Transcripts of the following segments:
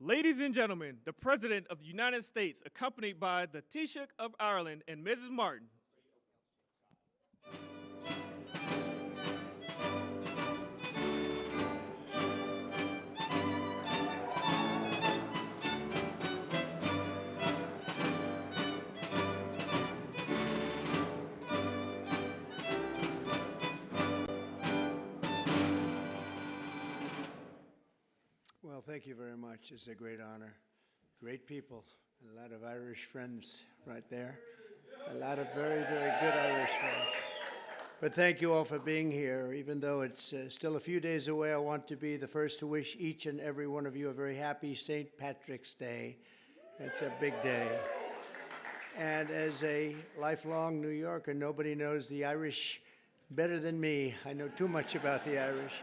Ladies and gentlemen, the President of the United States, accompanied by the Taoiseach of Ireland and Mrs. Martin. Well, thank you very much. It's a great honor. Great people. A lot of Irish friends right there. A lot of very, very good Irish friends. But thank you all for being here. Even though it's still a few days away, I want to be the first to wish each and every one of you a very happy St. Patrick's Day. It's a big day. And as a lifelong New Yorker, nobody knows the Irish better than me. I know too much about the Irish.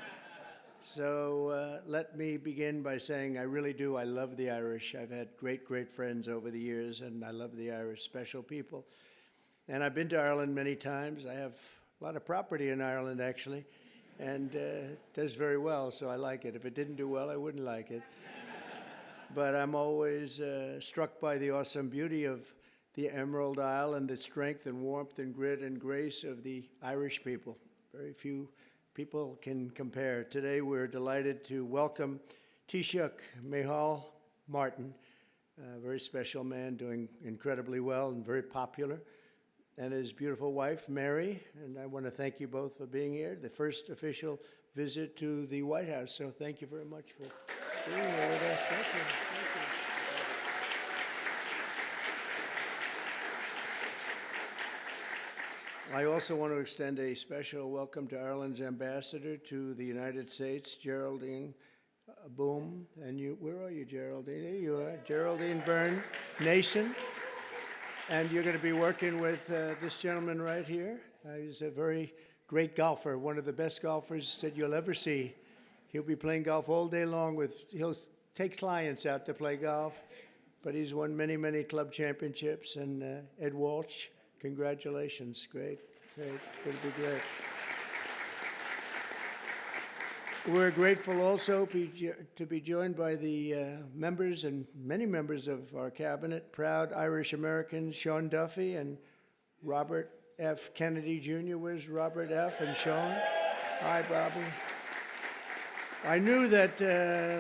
So let me begin by saying I really do. I love the Irish. I've had great, great friends over the years, and I love the Irish, special people. And I've been to Ireland many times. I have a lot of property in Ireland, actually, and it does very well, so I like it. If it didn't do well, I wouldn't like it. But I'm always struck by the awesome beauty of the Emerald Isle and the strength and warmth and grit and grace of the Irish people. Very few people can compare. Today we're delighted to welcome Taoiseach Micheál Martin, a very special man doing incredibly well and very popular, and his beautiful wife, Mary, and I want to thank you both for being here. The first official visit to the White House, so thank you very much for being here with us. Thank you. Thank you. I also want to extend a special welcome to Ireland's ambassador to the United States, Geraldine Boom. And you, where are you, Geraldine? There you are, Geraldine Byrne Nation. And you're going to be working with this gentleman right here. He's a very great golfer, one of the best golfers that you'll ever see. He'll be playing golf all day long he'll take clients out to play golf, but he's won many, many club championships. And Ed Walsh, congratulations. Great, great, going to be great. We're grateful also to be joined by the members and many members of our cabinet, proud Irish Americans, Sean Duffy and Robert F. Kennedy Jr. Where's Robert F. and Sean? Hi, Bobby. I knew that,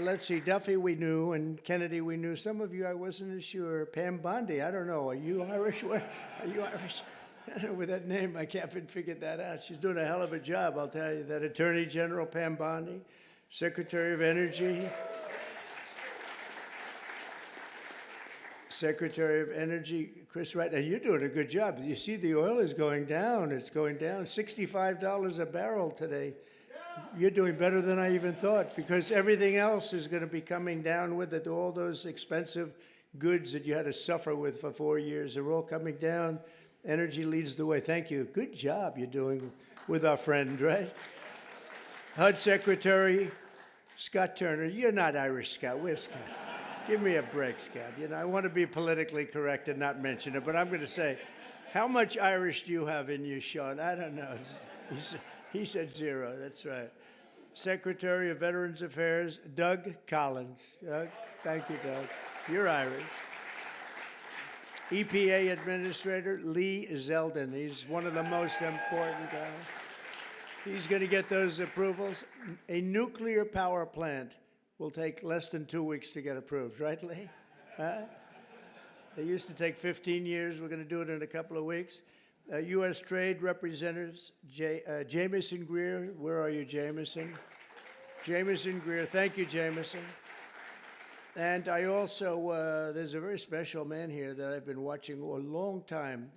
let's see, Duffy we knew, and Kennedy we knew. Some of you I wasn't as sure. Pam Bondi, I don't know. Are you Irish? Are you Irish? I don't know, with that name, I can't figure that out. She's doing a hell of a job, I'll tell you. That Attorney General Pam Bondi, Secretary of Energy, Chris Wright. And you're doing a good job. You see the oil is going down. It's going down. $65 a barrel today. You're doing better than I even thought, because everything else is going to be coming down with it. All those expensive goods that you had to suffer with for 4 years are all coming down. Energy leads the way. Thank you. Good job you're doing with our friend, right? HUD Secretary Scott Turner. You're not Irish, Scott. Where's Scott? Give me a break, Scott. You know, I want to be politically correct and not mention it, but I'm going to say, how much Irish do you have in you, Sean? I don't know. He said 0. That's right. Secretary of Veterans Affairs, Doug Collins. Doug, thank you, Doug. You're Irish. EPA Administrator Lee Zeldin. He's one of the most important guys. He's going to get those approvals. A nuclear power plant will take less than 2 weeks to get approved, right, Lee? They used to take 15 years. We're going to do it in a couple of weeks. U.S. Trade Representatives, Jamieson Greer. Where are you, Jamieson? Jamieson Greer. Thank you, Jamieson. And I also, there's a very special man here that I've been watching a long time.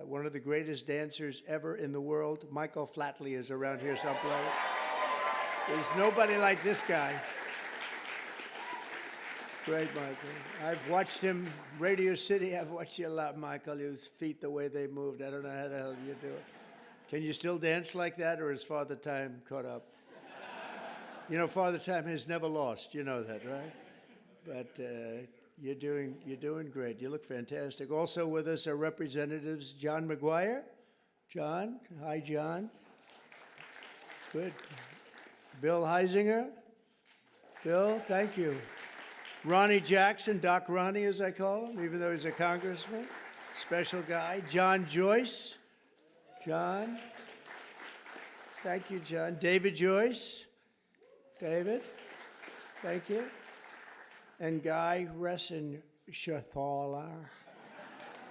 One of the greatest dancers ever in the world. Michael Flatley is around here someplace. There's nobody like this guy. Great, Michael. I've watched him, Radio City. I've watched you a lot, Michael. His feet, the way they moved. I don't know how the hell you do it. Can you still dance like that, or is Father Time caught up? You know, Father Time has never lost. You know that, right? But you're doing great. You look fantastic. Also with us are Representatives John McGuire. John, hi, John. Good. Bill Heisinger. Bill, thank you. Ronnie Jackson, Doc Ronnie as I call him, even though he's a congressman. Special guy. John Joyce. John. Thank you, John. David Joyce. David. Thank you. And Guy Resenshathaler.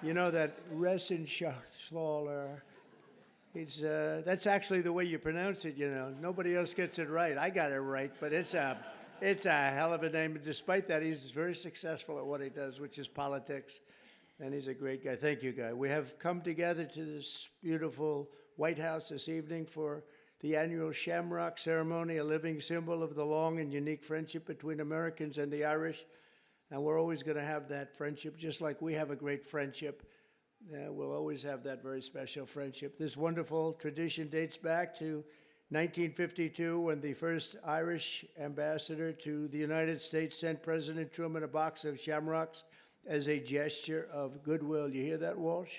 You know that Resenshathaler. That's actually the way you pronounce it, you know. Nobody else gets it right. I got it right, but it's a hell of a name. And despite that, he's very successful at what he does, which is politics. And he's a great guy. Thank you, Guy. We have come together to this beautiful White House this evening for the annual Shamrock Ceremony, a living symbol of the long and unique friendship between Americans and the Irish. And we're always going to have that friendship, just like we have a great friendship. We'll always have that very special friendship. This wonderful tradition dates back to 1952, when the first Irish ambassador to the United States sent President Truman a box of shamrocks as a gesture of goodwill. You hear that, Walsh?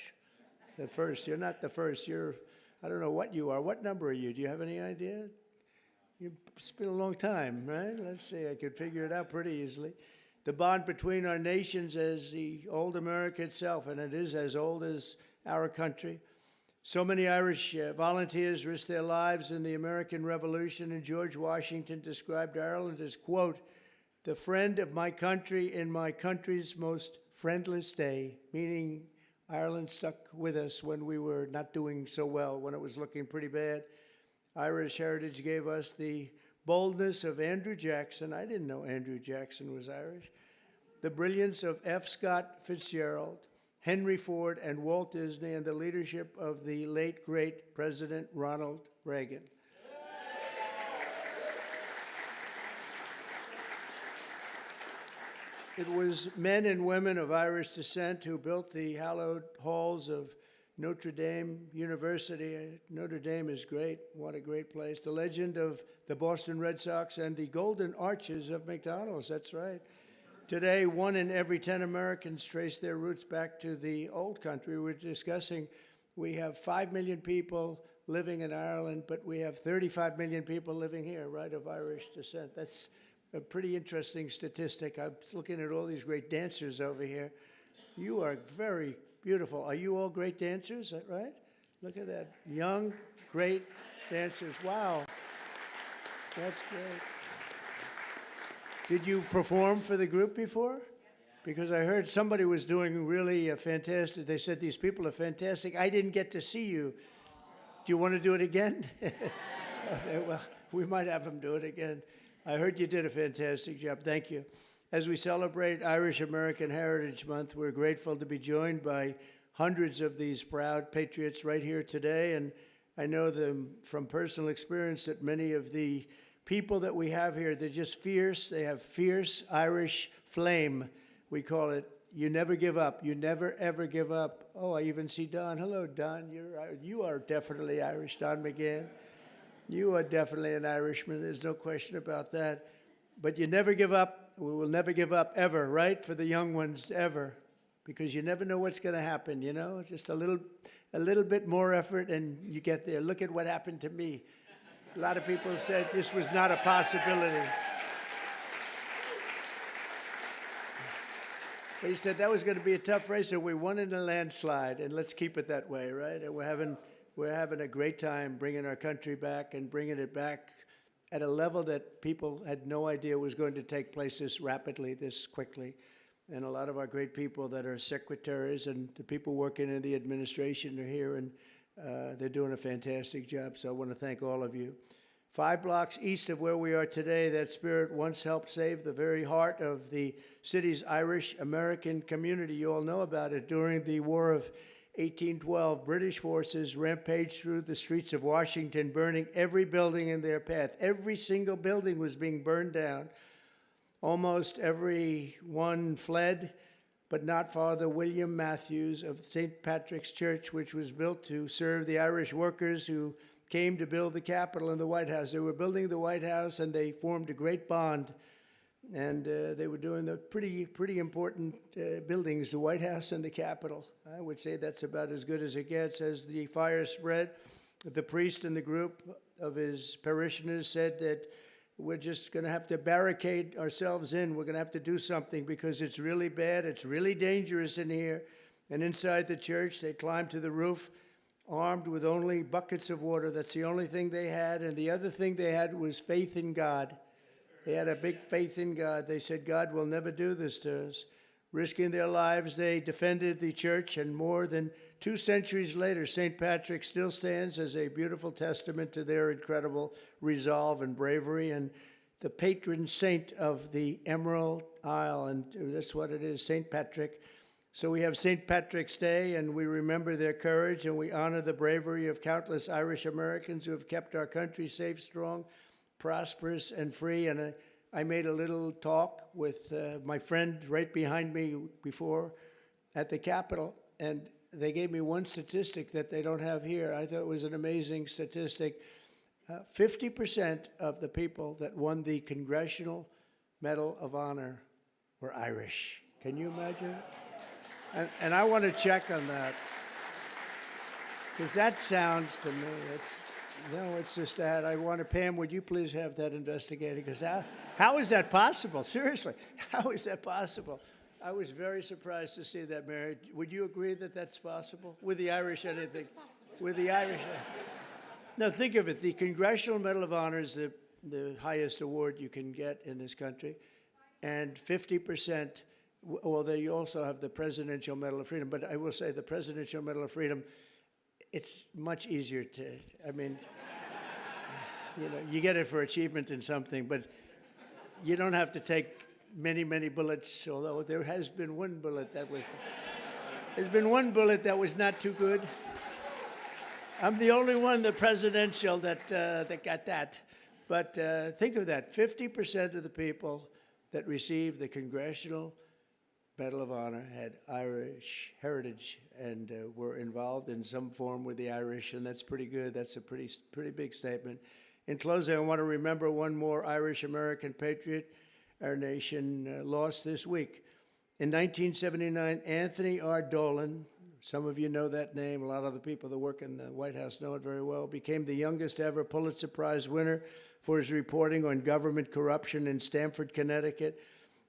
The first. You're not the first. I don't know what you are. What number are you? Do you have any idea? It's been a long time, right? Let's see. I could figure it out pretty easily. The bond between our nations is the old America itself, and it is as old as our country. So many Irish volunteers risked their lives in the American Revolution, and George Washington described Ireland as, quote, the friend of my country in my country's most friendless day, meaning Ireland stuck with us when we were not doing so well, when it was looking pretty bad. Irish heritage gave us the boldness of Andrew Jackson. I didn't know Andrew Jackson was Irish. The brilliance of F. Scott Fitzgerald, Henry Ford, and Walt Disney, and the leadership of the late, great President Ronald Reagan. It was men and women of Irish descent who built the hallowed halls of Notre Dame University. Notre Dame is great. What a great place. The legend of the Boston Red Sox and the golden arches of McDonald's. That's right. Today, 1 in every 10 Americans trace their roots back to the old country. We're discussing, we have 5 million people living in Ireland, but we have 35 million people living here, right, of Irish descent. That's a pretty interesting statistic. I was looking at all these great dancers over here. You are very beautiful. Are you all great dancers, is that right? Look at that. Young, great dancers. Wow. That's great. Did you perform for the group before? Because I heard somebody was doing really fantastic. They said these people are fantastic. I didn't get to see you. Do you want to do it again? Okay, well, we might have them do it again. I heard you did a fantastic job. Thank you. As we celebrate Irish American Heritage Month, we're grateful to be joined by hundreds of these proud patriots right here today. And I know them from personal experience that many of the people that we have here, they're just fierce. They have fierce Irish flame. We call it, you never give up. You never, ever give up. Oh, I even see Don. Hello, Don. You are definitely Irish, Don McGann. You are definitely an Irishman. There's no question about that. But you never give up. We will never give up ever, right? For the young ones, ever. Because you never know what's going to happen, you know? Just a little bit more effort and you get there. Look at what happened to me. A lot of people said this was not a possibility. They said that was going to be a tough race, and we won in a landslide, and let's keep it that way, right? And we're having a great time bringing our country back and bringing it back at a level that people had no idea was going to take place this rapidly, this quickly. And a lot of our great people that are secretaries and the people working in the administration are here, and they're doing a fantastic job. So I want to thank all of you. 5 blocks east of where we are today, that spirit once helped save the very heart of the city's Irish American community. You all know about it. During the War of 1812, British forces rampaged through the streets of Washington, burning every building in their path. Every single building was being burned down. Almost everyone fled, but not Father William Matthews of St. Patrick's Church, which was built to serve the Irish workers who came to build the Capitol and the White House. They were building the White House, and they formed a great bond. And they were doing the pretty important buildings, the White House and the Capitol. I would say that's about as good as it gets. As the fire spread, the priest and the group of his parishioners said that we're just going to have to barricade ourselves in. We're going to have to do something because it's really bad. It's really dangerous in here. And inside the church, they climbed to the roof armed with only buckets of water. That's the only thing they had. And the other thing they had was faith in God. They had a big faith in God. They said, God will never do this to us. Risking their lives, they defended the church, and more than 2 centuries later, St. Patrick still stands as a beautiful testament to their incredible resolve and bravery, and the patron saint of the Emerald Isle, and that's what it is, St. Patrick. So we have St. Patrick's Day, and we remember their courage, and we honor the bravery of countless Irish Americans who have kept our country safe, strong, prosperous, and free. And I made a little talk with my friend right behind me before at the Capitol, and they gave me one statistic that they don't have here. I thought it was an amazing statistic. 50% of the people that won the Congressional Medal of Honor were Irish. Can you imagine? And I want to check on that, because that sounds to me, it's just that. I want to, Pam, would you please have that investigated? Because how is that possible? Seriously, how is that possible? I was very surprised to see that, Mary. Would you agree that that's possible? With the Irish, anything? With the Irish? Now, think of it. The Congressional Medal of Honor is the highest award you can get in this country. And 50%, well, they also have the Presidential Medal of Freedom. But I will say the Presidential Medal of Freedom, it's much easier to, I mean, you get it for achievement in something, but you don't have to take many, many bullets, although there has been one bullet that was, there's been one bullet that was not too good. I'm the only one, the presidential, that got that. But think of that, 50% of the people that received the Congressional Medal of Honor had Irish heritage and were involved in some form with the Irish, and that's pretty good. That's a pretty big statement. In closing, I want to remember one more Irish-American patriot our nation lost this week. In 1979, Anthony R. Dolan, some of you know that name, a lot of the people that work in the White House know it very well, became the youngest ever Pulitzer Prize winner for his reporting on government corruption in Stamford, Connecticut.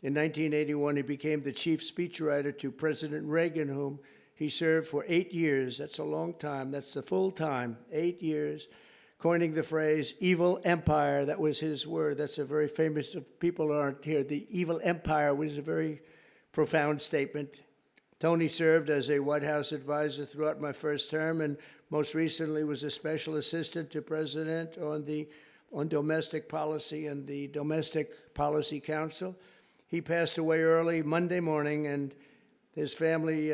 In 1981, he became the chief speechwriter to President Reagan, whom he served for 8 years. That's a long time. That's the full time, 8 years, coining the phrase evil empire. That was his word. That's a very famous, if people aren't here, the evil empire was a very profound statement. Tony served as a White House advisor throughout my first term, and most recently was a special assistant to President on domestic policy and the Domestic Policy Council. He passed away early Monday morning, and his family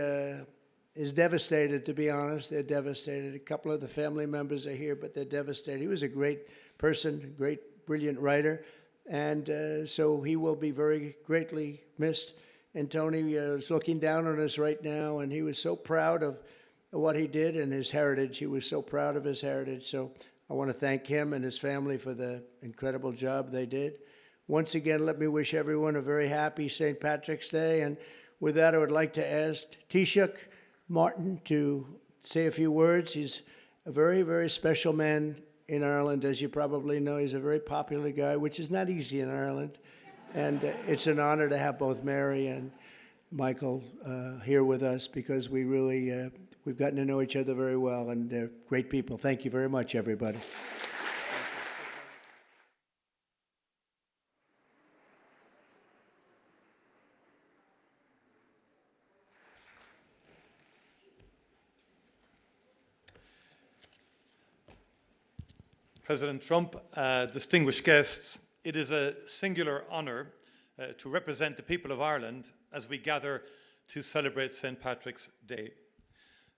is devastated, to be honest. They're devastated. A couple of the family members are here, but they're devastated. He was a great person, great, brilliant writer, and so he will be very greatly missed. And Tony is looking down on us right now, and he was so proud of what he did and his heritage. He was so proud of his heritage. So I want to thank him and his family for the incredible job they did. Once again, let me wish everyone a very happy St. Patrick's Day. And with that, I would like to ask Taoiseach Martin to say a few words. He's a very, very special man in Ireland. As you probably know, he's a very popular guy, which is not easy in Ireland. And it's an honor to have both Mary and Michael here with us, because we really, we've gotten to know each other very well, and they're great people. Thank you very much, everybody. President Trump, distinguished guests, it is a singular honour to represent the people of Ireland as we gather to celebrate St. Patrick's Day.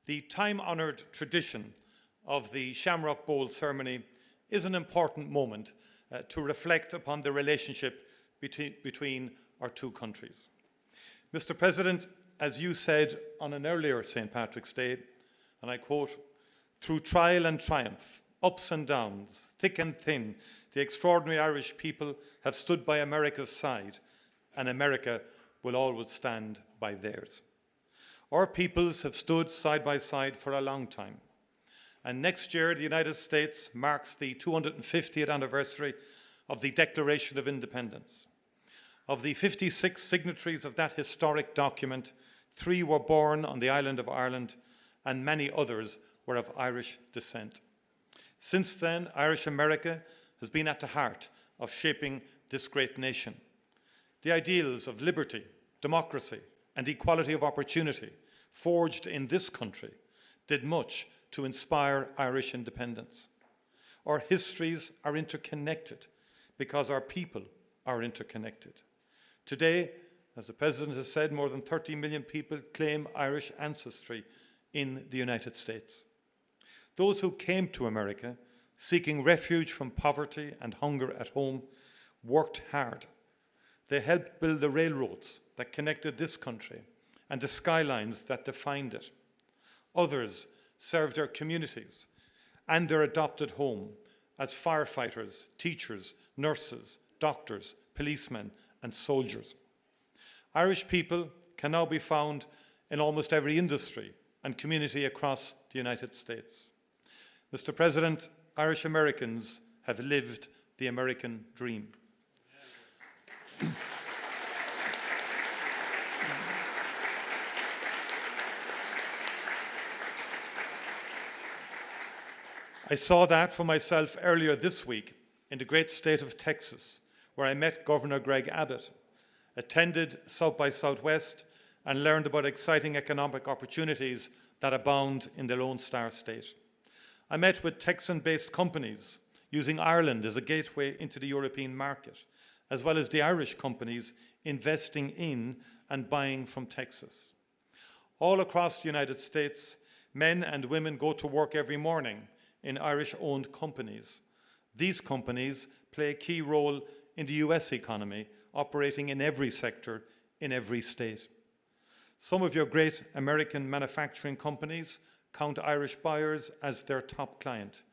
The time-honoured tradition of the Shamrock Bowl ceremony is an important moment to reflect upon the relationship between our two countries. Mr. President, as you said on an earlier St. Patrick's Day, and I quote, "Through trial and triumph, ups and downs, thick and thin, the extraordinary Irish people have stood by America's side, and America will always stand by theirs." Our peoples have stood side by side for a long time. And next year, the United States marks the 250th anniversary of the Declaration of Independence. Of the 56 signatories of that historic document, 3 were born on the island of Ireland, and many others were of Irish descent. Since then, Irish America has been at the heart of shaping this great nation. The ideals of liberty, democracy, and equality of opportunity forged in this country did much to inspire Irish independence. Our histories are interconnected because our people are interconnected. Today, as the President has said, more than 30 million people claim Irish ancestry in the United States. Those who came to America seeking refuge from poverty and hunger at home worked hard. They helped build the railroads that connected this country and the skylines that defined it. Others served their communities and their adopted home as firefighters, teachers, nurses, doctors, policemen, and soldiers. Irish people can now be found in almost every industry and community across the United States. Mr. President, Irish Americans have lived the American dream. I saw that for myself earlier this week in the great state of Texas, where I met Governor Greg Abbott, attended South by Southwest, and learned about exciting economic opportunities that abound in the Lone Star State. I met with Texan-based companies using Ireland as a gateway into the European market, as well as the Irish companies investing in and buying from Texas. All across the United States, men and women go to work every morning in Irish-owned companies. These companies play a key role in the US economy, operating in every sector, in every state. Some of your great American manufacturing companies count Irish buyers as their top client,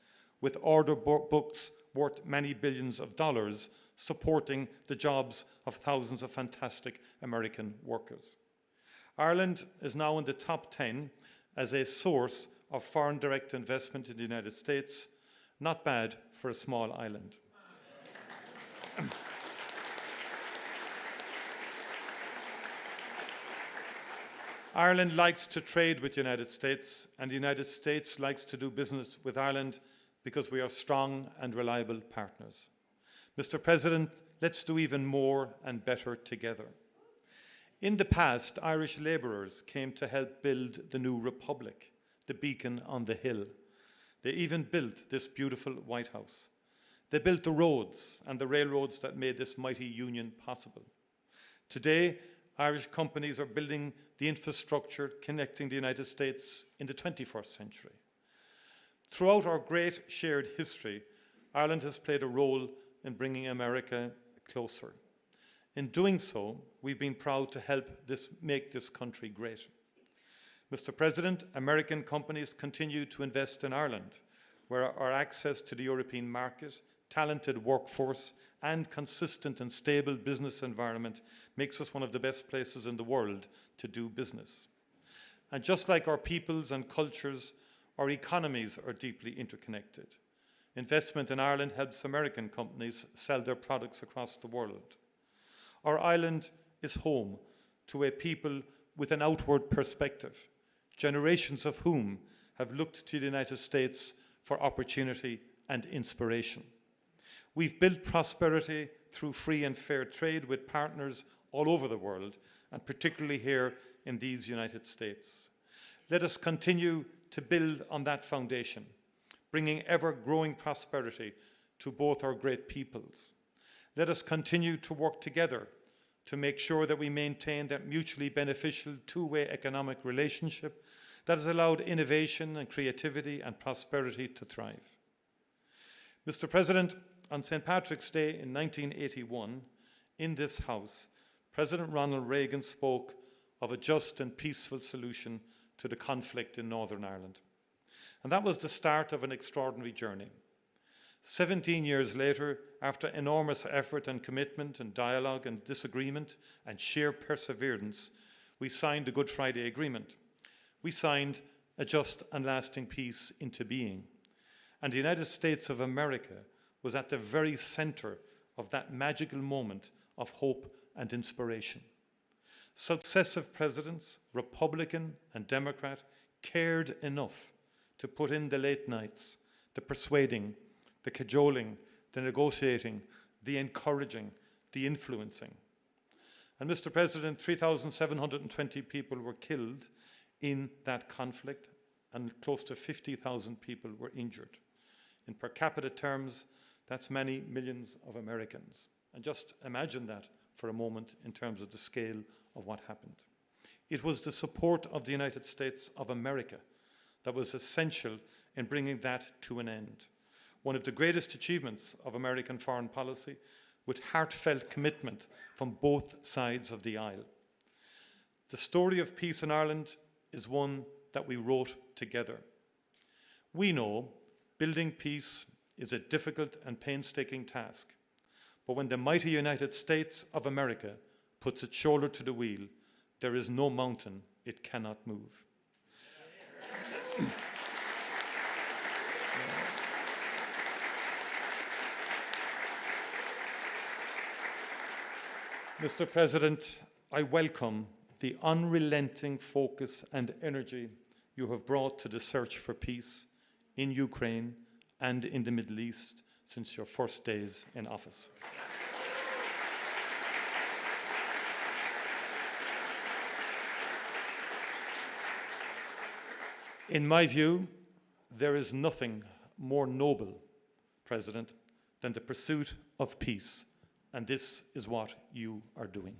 with order books worth many billions of dollars supporting the jobs of thousands of fantastic American workers. Ireland is now in the top 10 as a source of foreign direct investment in the United States. Not bad for a small island. Ireland likes to trade with the United States, and the United States likes to do business with Ireland because we are strong and reliable partners. Mr. President, let's do even more and better together. In the past, Irish labourers came to help build the new republic, the beacon on the hill. They even built this beautiful White House. They built the roads and the railroads that made this mighty union possible. Today, Irish companies are building the infrastructure connecting the United States in the 21st century. Throughout our great shared history, Ireland has played a role in bringing America closer. In doing so, we've been proud to help make this country great. Mr. President, American companies continue to invest in Ireland, where our access to the European market, talented workforce, and consistent and stable business environment makes us one of the best places in the world to do business. And just like our peoples and cultures, our economies are deeply interconnected. Investment in Ireland helps American companies sell their products across the world. Our island is home to a people with an outward perspective, generations of whom have looked to the United States for opportunity and inspiration. We've built prosperity through free and fair trade with partners all over the world, and particularly here in these United States. Let us continue to build on that foundation, bringing ever-growing prosperity to both our great peoples. Let us continue to work together to make sure that we maintain that mutually beneficial two-way economic relationship that has allowed innovation and creativity and prosperity to thrive. Mr. President, on St. Patrick's Day in 1981, in this House, President Ronald Reagan spoke of a just and peaceful solution to the conflict in Northern Ireland. And that was the start of an extraordinary journey. 17 years later, after enormous effort and commitment and dialogue and disagreement and sheer perseverance, we signed the Good Friday Agreement. We signed a just and lasting peace into being. And the United States of America was at the very center of that magical moment of hope and inspiration. Successive presidents, Republican and Democrat, cared enough to put in the late nights, the persuading, the cajoling, the negotiating, the encouraging, the influencing. And Mr. President, 3,720 people were killed in that conflict, and close to 50,000 people were injured. In per capita terms, that's many millions of Americans. And just imagine that for a moment in terms of the scale of what happened. It was the support of the United States of America that was essential in bringing that to an end. One of the greatest achievements of American foreign policy, with heartfelt commitment from both sides of the aisle. The story of peace in Ireland is one that we wrote together. We know building peace is a difficult and painstaking task, but when the mighty United States of America puts its shoulder to the wheel, there is no mountain it cannot move. Mr. President, I welcome the unrelenting focus and energy you have brought to the search for peace in Ukraine and in the Middle East since your first days in office. In my view, there is nothing more noble, President, than the pursuit of peace, and this is what you are doing.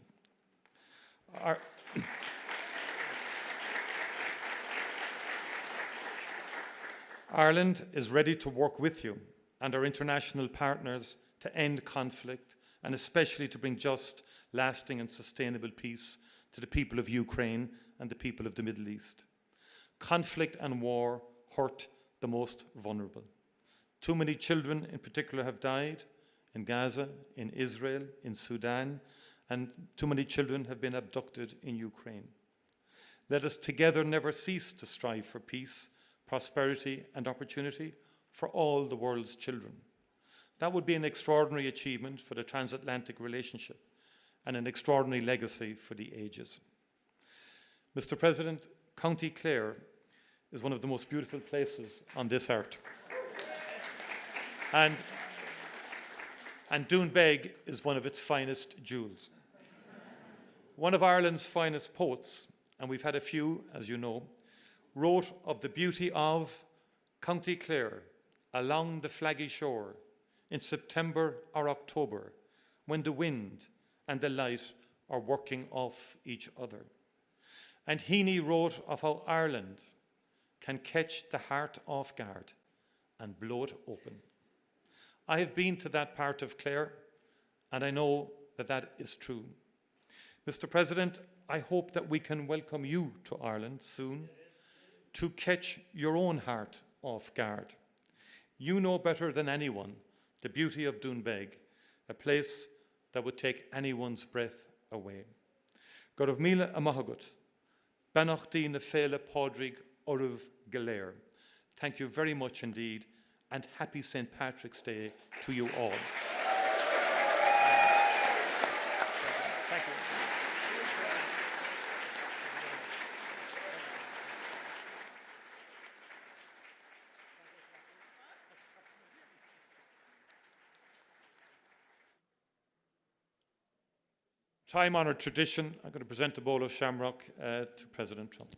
Ireland is ready to work with you and our international partners to end conflict and especially to bring just, lasting and sustainable peace to the people of Ukraine and the people of the Middle East. Conflict and war hurt the most vulnerable. Too many children in particular have died in Gaza, in Israel, in Sudan, and too many children have been abducted in Ukraine. Let us together never cease to strive for peace, prosperity, and opportunity for all the world's children. That would be an extraordinary achievement for the transatlantic relationship and an extraordinary legacy for the ages. Mr. President, County Clare is one of the most beautiful places on this earth. And Doonbeg is one of its finest jewels. One of Ireland's finest poets, and we've had a few, as you know, wrote of the beauty of County Clare along the flaggy shore in September or October, when the wind and the light are working off each other. And Heaney wrote of how Ireland can catch the heart off guard and blow it open. I have been to that part of Clare, and I know that that is true. Mr. President, I hope that we can welcome you to Ireland soon to catch your own heart off guard. You know better than anyone the beauty of Doonbeg, a place that would take anyone's breath away. Gorov Mila Amahagut, Banachdi na Fela Podrig Oruv Galer. Thank you very much indeed, and happy St. Patrick's Day to you all. Thank you. Time-honoured tradition, I'm going to present a bowl of shamrock to President Trump.